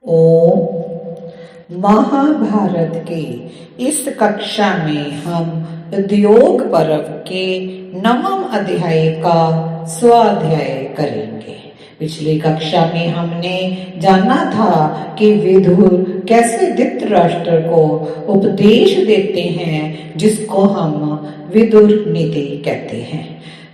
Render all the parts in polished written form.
ओम। महाभारत के इस कक्षा में हम उद्योग पर्व के 9वें अध्याय का स्वाध्याय करेंगे। पिछली कक्षा में हमने जाना था कि विदुर कैसे धृतराष्ट्र को उपदेश देते हैं, जिसको हम विदुर नीति कहते हैं।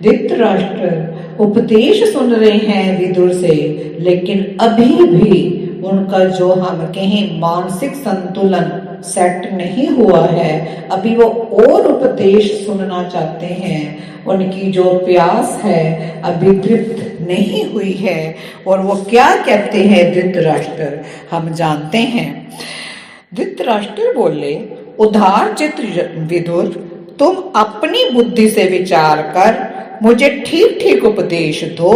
धृतराष्ट्र उपदेश सुन रहे हैं विदुर से, लेकिन अभी भी उनका जो हम कहें मानसिक संतुलन सेट नहीं हुआ है। अभी वो और उपदेश सुनना चाहते हैं। उनकी जो प्यास है अभी तृप्त नहीं हुई है। और वो क्या कहते हैं धृतराष्ट्र, हम जानते हैं। धृतराष्ट्र बोले, उदार चित्त विदुर, तुम अपनी बुद्धि से विचार कर मुझे ठीक ठीक उपदेश दो।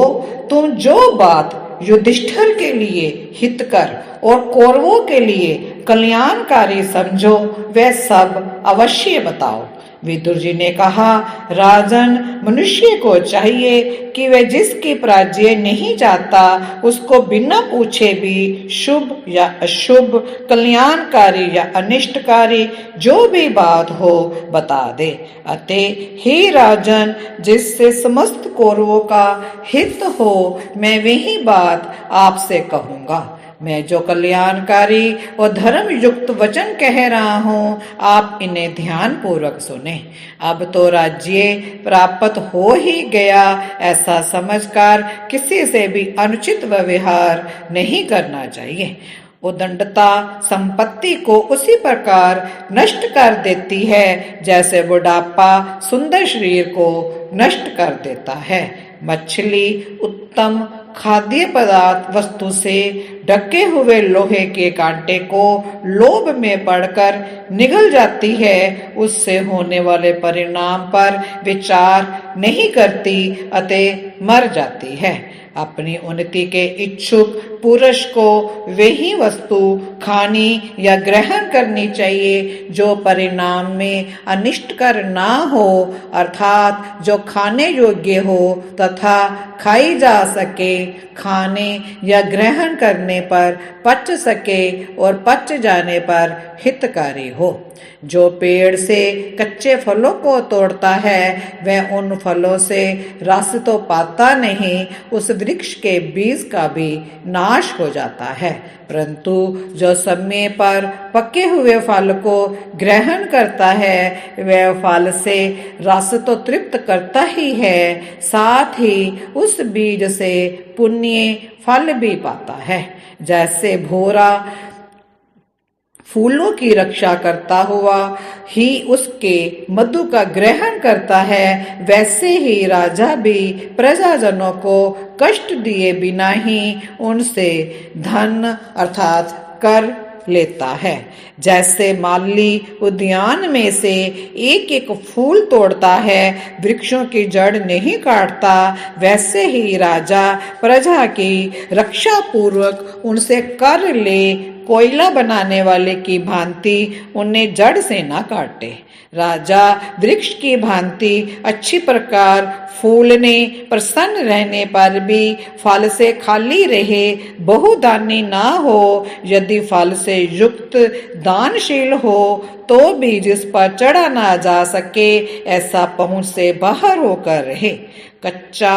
तुम जो बात युधिष्ठिर के लिए हितकर और कौरवों के लिए कल्याणकारी समझो, वह सब अवश्य बताओ। विदुर जी ने कहा, राजन, मनुष्य को चाहिए कि वह जिसकी पराजय नहीं चाहता उसको बिना पूछे भी शुभ या अशुभ, कल्याणकारी या अनिष्टकारी जो भी बात हो बता दे। अतः हे राजन, जिससे समस्त कौरवों का हित हो, मैं वही बात आपसे कहूंगा। मैं जो कल्याणकारी और धर्म युक्त वचन कह रहा हूँ, आप इन्हें ध्यान पूर्वक सुने। अब तो राज्य प्राप्त हो ही गया, ऐसा समझकर किसी से भी अनुचित व्यवहार नहीं करना चाहिए। उदंडता संपत्ति को उसी प्रकार नष्ट कर देती है जैसे बुढ़ापा सुंदर शरीर को नष्ट कर देता है। मछली उत्तम खाद्य पदार्थ वस्तु से ढके हुए लोहे के कांटे को लोभ में पड़कर निगल जाती है, उससे होने वाले परिणाम पर विचार नहीं करती, अतः मर जाती है। अपनी उन्नति के इच्छुक पुरुष को वही वस्तु खानी या ग्रहण करनी चाहिए जो परिणाम में अनिष्टकर ना हो, अर्थात जो खाने योग्य हो तथा खाई जा सके, खाने या ग्रहण करने पर पच सके और पच जाने पर हितकारी हो। जो पेड़ से कच्चे फलों को तोड़ता है वह उन फलों से रस तो पाता नहीं, उस वृक्ष के बीज का भी नाश हो जाता है। परंतु जो समय पर पके हुए फल को ग्रहण करता है वह फल से रस तो तृप्त करता ही है, साथ ही उस बीज से पुण्य फल भी पाता है। जैसे भोरा फूलों की रक्षा करता हुआ ही उसके मधु का ग्रहण करता है, वैसे ही राजा भी प्रजाजनों को कष्ट दिए बिना ही उनसे धन अर्थात कर लेता है। जैसे माली उद्यान में से एक एक फूल तोड़ता है, वृक्षों की जड़ नहीं काटता, वैसे ही राजा प्रजा की रक्षा पूर्वक उनसे कर ले, कोयला बनाने वाले की भांति उन्हें जड़ से न काटे। राजा वृक्ष की भांति अच्छी प्रकार फूलने प्रसन्न रहने पर भी फल से खाली रहे, बहुदानी ना हो। यदि फल से युक्त दानशील हो तो भी जिस पर चढ़ा ना जा सके, ऐसा पहुंच से बाहर होकर रहे। कच्चा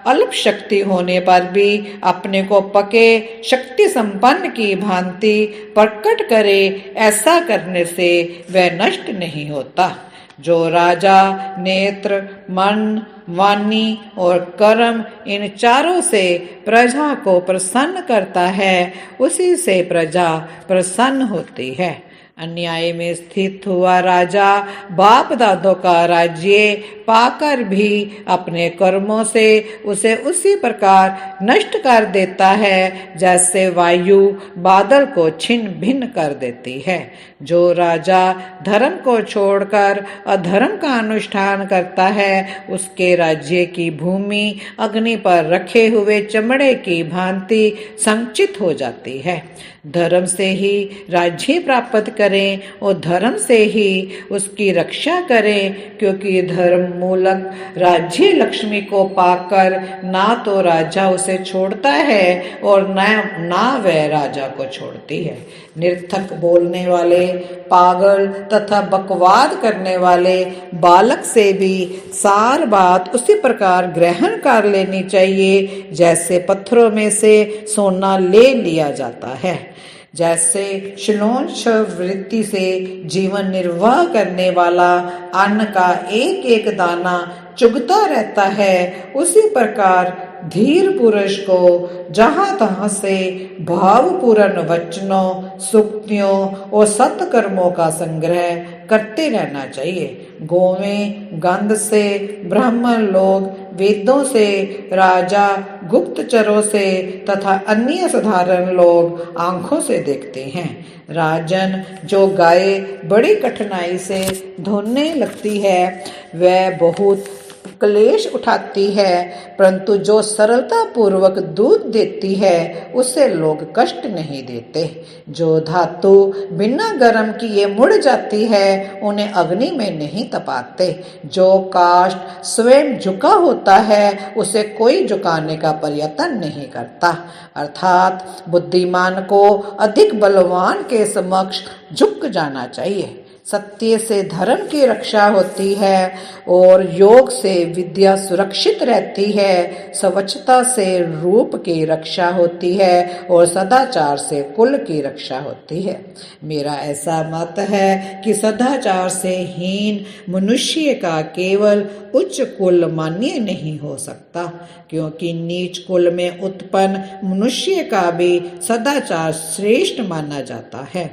अल्प शक्ति होने पर भी अपने को पके शक्ति संपन्न की भांति प्रकट करे, ऐसा करने से वह नष्ट नहीं होता। जो राजा नेत्र, मन, वाणी और कर्म इन चारों से प्रजा को प्रसन्न करता है, उसी से प्रजा प्रसन्न होती है। अन्याय में स्थित हुआ राजा बाप दादों का राज्य पाकर भी अपने कर्मों से उसे उसी प्रकार नष्ट कर देता है जैसे वायु बादल को छिन्न भिन्न कर देती है। जो राजा धर्म को छोड़कर अधर्म का अनुष्ठान करता है, उसके राज्य की भूमि अग्नि पर रखे हुए चमड़े की भांति संचित हो जाती है। धर्म से ही राज्य प्राप्त करें और धर्म से ही उसकी रक्षा करें, क्योंकि धर्म मूलक राज्य लक्ष्मी को पाकर ना तो राजा उसे छोड़ता है और ना वह राजा को छोड़ती है। निर्थक बोलने वाले, पागल तथा बकवाद करने वाले बालक से भी सार बात उसी प्रकार ग्रहण कर लेनी चाहिए जैसे पत्थरों में से सोना ले लिया जाता है। जैसे शिलोंश वृत्ति से जीवन निर्वाह करने वाला अन्न का एक एक दाना चुगता रहता है, उसी प्रकार धीर पुरुष को जहां तहां से भावपूर्ण वचनों, सूक्तियों और सत्कर्मों का संग्रह करते रहना चाहिए। गोवें गंध से ब्राह्मण लोग, वेदों से राजा, गुप्तचरों से तथा अन्य साधारण लोग आंखों से देखते हैं। राजन, जो गाय बड़ी कठिनाई से धोने लगती है वह बहुत क्लेश उठाती है, परंतु जो सरलता पूर्वक दूध देती है उसे लोग कष्ट नहीं देते। जो धातु बिना गर्म किए मुड़ जाती है उन्हें अग्नि में नहीं तपाते। जो काष्ठ स्वयं झुका होता है उसे कोई झुकाने का प्रयत्न नहीं करता। अर्थात बुद्धिमान को अधिक बलवान के समक्ष झुक जाना चाहिए। सत्य से धर्म की रक्षा होती है और योग से विद्या सुरक्षित रहती है। स्वच्छता से रूप की रक्षा होती है और सदाचार से कुल की रक्षा होती है। मेरा ऐसा मत है कि सदाचार से हीन मनुष्य का केवल उच्च कुल मान्य नहीं हो सकता, क्योंकि नीच कुल में उत्पन्न मनुष्य का भी सदाचार श्रेष्ठ माना जाता है।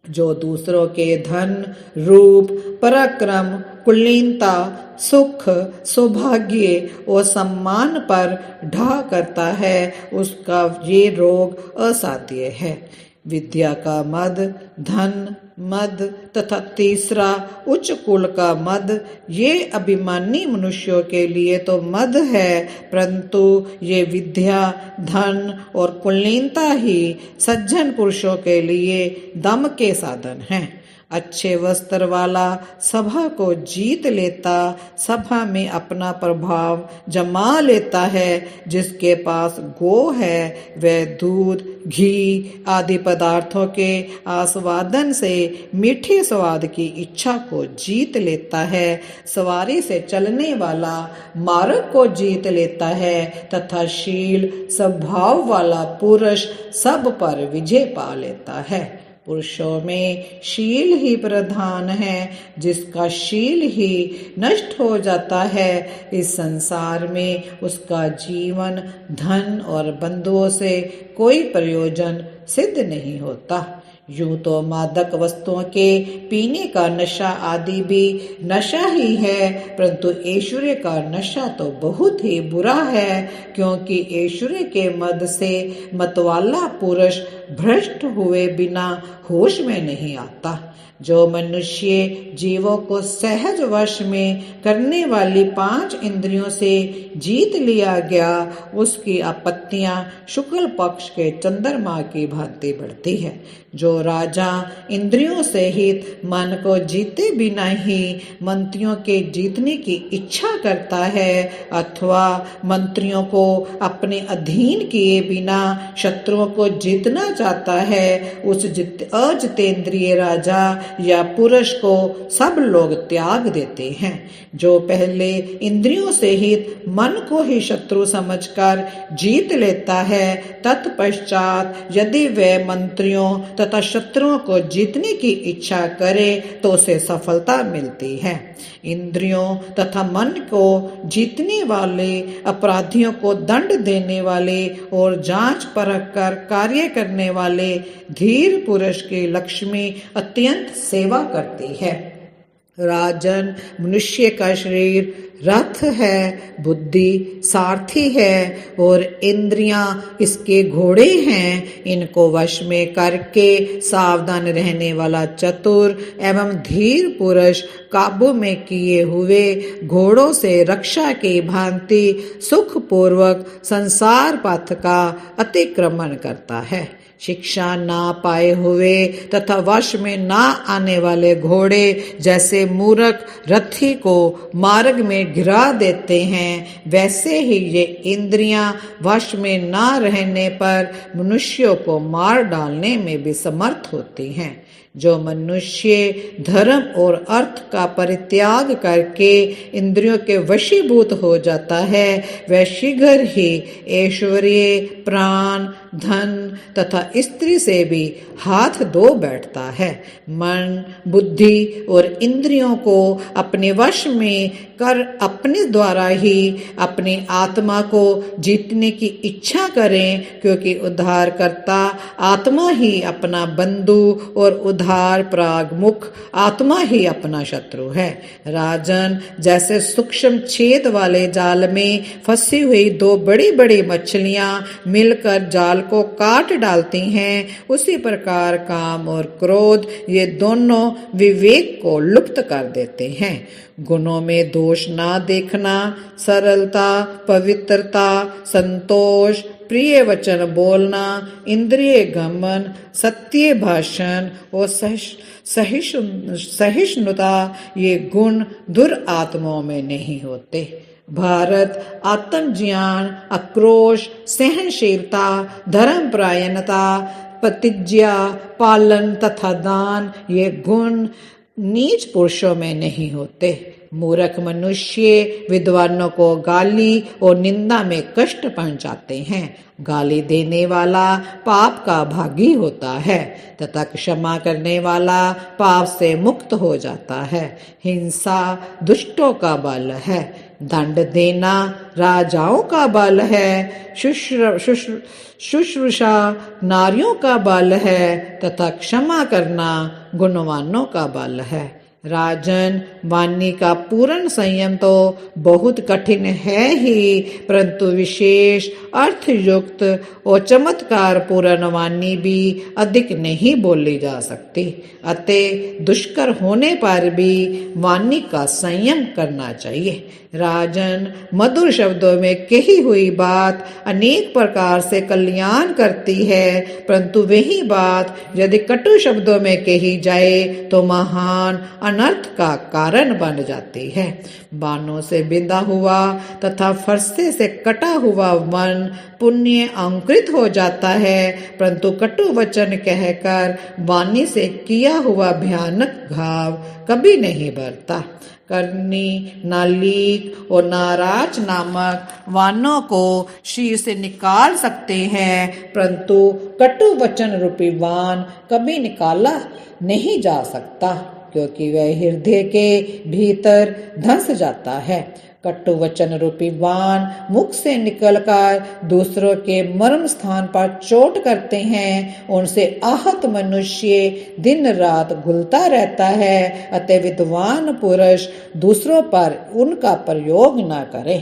जो दूसरों के धन, रूप, पराक्रम, कुलीनता, सुख, सौभाग्य और सम्मान पर ढा करता है उसका ये रोग असाध्य है। विद्या का मद, धन मद तथा तीसरा उच्च कुल का मद, ये अभिमानी मनुष्यों के लिए तो मद है, परंतु ये विद्या, धन और कुलीनता ही सज्जन पुरुषों के लिए दम के साधन हैं। अच्छे वस्त्र वाला सभा को जीत लेता, सभा में अपना प्रभाव जमा लेता है। जिसके पास गो है वह दूध, घी आदि पदार्थों के आस्वादन से मीठे स्वाद की इच्छा को जीत लेता है। सवारी से चलने वाला मार्ग को जीत लेता है तथा शील स्वभाव वाला पुरुष सब पर विजय पा लेता है। पुरुषों में शील ही प्रधान है, जिसका शील ही नष्ट हो जाता है इस संसार में उसका जीवन, धन और बंधुओं से कोई प्रयोजन सिद्ध नहीं होता। यूं तो मादक वस्तुओं के पीने का नशा आदि भी नशा ही है, परंतु ऐश्वर्य का नशा तो बहुत ही बुरा है, क्योंकि ऐश्वर्य के मद से मतवाला पुरुष भ्रष्ट हुए बिना होश में नहीं आता। जो मनुष्य जीवों को सहज वश में करने वाली 5 इंद्रियों से जीत लिया गया, उसकी आपत्तियां शुक्ल पक्ष के चंद्रमा की भांति बढ़ती है। जो राजा इंद्रियों से हित मन को जीते बिना ही मंत्रियों के जीतने की इच्छा करता है, अथवा मंत्रियों को अपने अधीन किए बिना शत्रुओं को जीतना चाहता है, उस अजितेंद्रिय राजा या पुरुष को सब लोग त्याग देते हैं। जो पहले इंद्रियों से हित मन को ही शत्रु समझकर जीत लेता है, तत्पश्चात यदि वह मंत्रियों तथा शत्रुओं को जीतने की इच्छा करे तो उसे सफलता मिलती है। इंद्रियों तथा मन को जीतने वाले, अपराधियों को दंड देने वाले और जांच परख कर कार्य करने वाले धीर पुरुष की लक्ष्मी अत्यंत सेवा करती है। राजन, मनुष्य का शरीर रथ है, बुद्धि सारथी है और इंद्रियां इसके घोड़े हैं। इनको वश में करके सावधान रहने वाला चतुर एवं धीर पुरुष काबू में किए हुए घोड़ों से रक्षा की भांति सुख पूर्वक संसार पथ का अतिक्रमण करता है। शिक्षा ना पाए हुए तथा वश में ना आने वाले घोड़े जैसे मूर्ख रथी को मार्ग में गिरा देते हैं, वैसे ही ये इंद्रियां वश में ना रहने पर मनुष्यों को मार डालने में भी समर्थ होती हैं। जो मनुष्य धर्म और अर्थ का परित्याग करके इंद्रियों के वशीभूत हो जाता है, वह शीघ्र ही ऐश्वर्य, प्राण, धन तथा स्त्री से भी हाथ धो बैठता है। मन, बुद्धि और इंद्रियों को अपने वश में कर अपने द्वारा ही अपनी आत्मा को जीतने की इच्छा करें, क्योंकि उद्धारकर्ता आत्मा ही अपना बंधु और उद्धार प्रागमुख आत्मा ही अपना शत्रु है। राजन, जैसे सूक्ष्म छेद वाले जाल में फंसी हुई दो बड़ी बड़ी मछलियां मिलकर जाल को काट डालती हैं, उसी प्रकार काम और क्रोध ये दोनों विवेक को लुप्त कर देते हैं। गुणों में दोष ना देखना, सरलता, पवित्रता, संतोष, प्रिय वचन बोलना, इंद्रिय गमन, सत्य भाषण और सहिष्णुता ये गुण दुरात्माओं में नहीं होते। भारत आत्मज्ञान, आक्रोश, सहनशीलता, धर्मपरायणता, प्रतिज्ञा पालन तथा दान ये गुण नीच पुरुषों में नहीं होते। मूर्ख मनुष्य विद्वानों को गाली और निंदा में कष्ट पहुंचाते हैं। गाली देने वाला पाप का भागी होता है तथा क्षमा करने वाला पाप से मुक्त हो जाता है। हिंसा दुष्टों का बल है, दंड देना राजाओं का बल है, शुश्रूषा नारियों का बल है तथा क्षमा करना गुणवानों का बल है। राजन, वाणी का पूर्ण संयम तो बहुत कठिन है ही, परंतु विशेष अर्थयुक्त और चमत्कार पूर्ण वाणी भी अधिक नहीं बोली जा सकती। अतः दुष्कर होने पर भी वाणी का संयम करना चाहिए। राजन, मधुर शब्दों में कही हुई बात अनेक प्रकार से कल्याण करती है, परंतु वही बात यदि कटु शब्दों में कही जाए तो महान अनर्थ का कारण बन जाती है। बाणों से बिंधा हुआ तथा फरसे से कटा हुआ वन पुण्य अंकुरित हो जाता है, परंतु कटु वचन कहकर वाणी से किया हुआ भयानक घाव कभी नहीं भरता। करनी, नालीक और नाराज नामक वाणों को शीर से निकाल सकते हैं, परंतु कटु वचन रूपी वाण कभी निकाला नहीं जा सकता, क्योंकि वह हृदय के भीतर धंस जाता है। कटु वचन रूपी वाण मुख से निकलकर दूसरों के मर्म स्थान पर चोट करते हैं, उनसे आहत मनुष्य दिन रात घुलता रहता है। अतः विद्वान पुरुष दूसरों पर उनका प्रयोग न करे।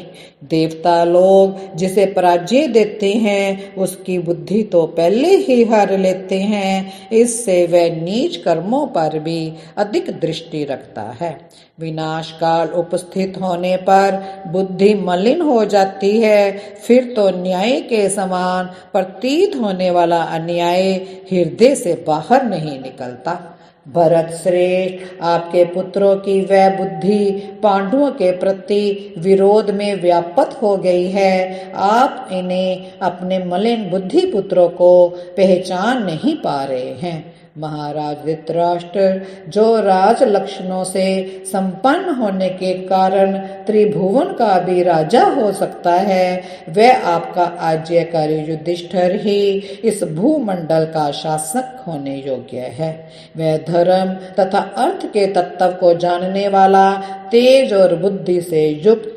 देवता लोग जिसे पराजय देते हैं उसकी बुद्धि तो पहले ही हर लेते हैं, इससे वह नीच कर्मों पर भी अधिक दृष्टि रखता है। विनाश काल उपस्थित होने पर बुद्धि मलिन हो जाती है, फिर तो न्याय के समान प्रतीत होने वाला अन्याय हृदय से बाहर नहीं निकलता। भरत श्रेष्ठ, आपके पुत्रों की वह बुद्धि पांडवों के प्रति विरोध में व्याप्त हो गई है। आप इन्हें अपने मलिन बुद्धि पुत्रों को पहचान नहीं पा रहे हैं। महाराज धृतराष्ट्र, जो राज लक्षणों से संपन्न होने के कारण त्रिभुवन का भी राजा हो सकता है, वह आपका आज्ञाकारी युधिष्ठिर ही इस भूमंडल का शासक होने योग्य है। वह धर्म तथा अर्थ के तत्व को जानने वाला, तेज और बुद्धि से युक्त,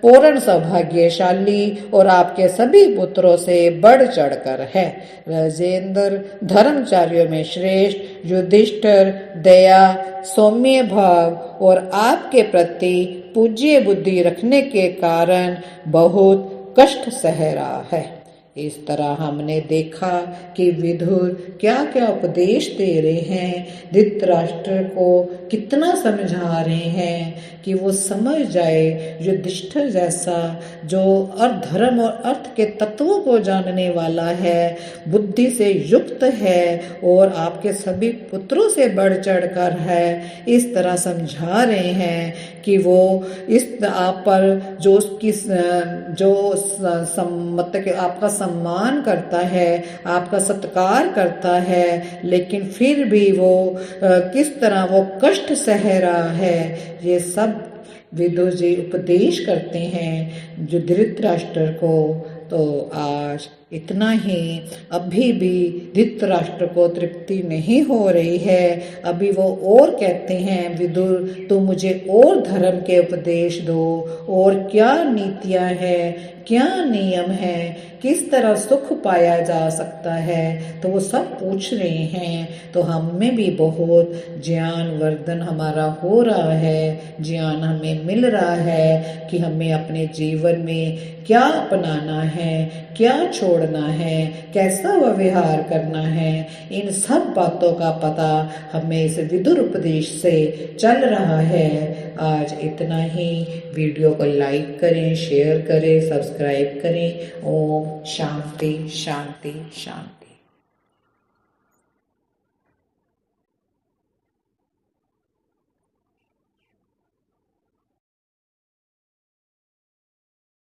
पूर्ण सौभाग्यशाली और आपके सभी पुत्रों से बढ़ चढ़कर है। राजेंद्र, धर्मचारियों में श्रेष्ठ युधिष्ठिर दया, सौम्य भाव और आपके प्रति पूज्य बुद्धि रखने के कारण बहुत कष्ट सह रहा है। इस तरह हमने देखा कि विदुर क्या क्या उपदेश दे रहे हैं, धृतराष्ट्र को कितना समझा रहे हैं कि वो समझ जाए, युधिष्ठिर जैसा जो धर्म और अर्थ के तत्वों को जानने वाला है, बुद्धि से युक्त है और आपके सभी पुत्रों से बढ़ चढ़ कर है, इस तरह समझा रहे हैं कि वो इस आप पर जो उसकी जो सम्मत के आपका सम्मान करता है, आपका सत्कार करता है, लेकिन फिर भी वो किस तरह वो कष्ट सह रहा है, ये सब विदुर जी उपदेश करते हैं जो धृतराष्ट्र को। तो आज इतना ही। अभी भी धृतराष्ट्र को तृप्ति नहीं हो रही है। अभी वो और कहते हैं, विदुर तुम मुझे और धर्म के उपदेश दो, और क्या नीतियां हैं, क्या नियम है, किस तरह सुख पाया जा सकता है, तो वो सब पूछ रहे हैं। तो हम में भी बहुत ज्ञान वर्धन हमारा हो रहा है, ज्ञान हमें मिल रहा है कि हमें अपने जीवन में क्या अपनाना है, क्या छोड़ना है, कैसा व्यवहार करना है, इन सब बातों का पता हमें इस विदुर उपदेश से चल रहा है। आज इतना ही। वीडियो को लाइक करें, शेयर करें, सब्सक्राइब करें। ओम शांति शांति शांति।